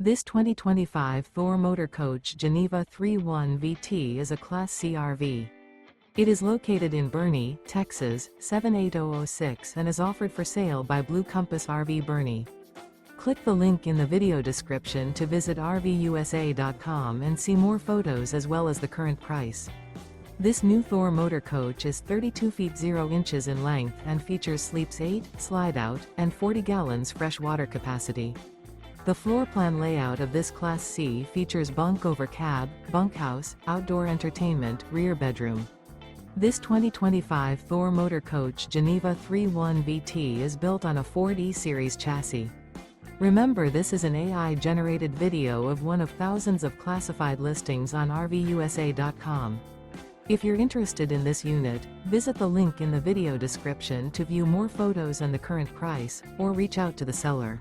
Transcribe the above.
This 2025 Thor Motor Coach Geneva 3.1 VT is a Class C RV. It is located in Boerne, Texas, 78006 and is offered for sale by Blue Compass RV Boerne. Click the link in the video description to visit RVUSA.com and see more photos as well as the current price. This new Thor Motor Coach is 32 feet 0 inches in length and features sleeps 8, slide-out, and 40 gallons fresh water capacity. The floor plan layout of this Class C features bunk over cab, bunkhouse, outdoor entertainment, rear bedroom. This 2025 Thor Motor Coach Geneva 3.1 VT is built on a Ford E-Series chassis. Remember, this is an AI-generated video of one of thousands of classified listings on RVUSA.com. If you're interested in this unit, visit the link in the video description to view more photos and the current price, or reach out to the seller.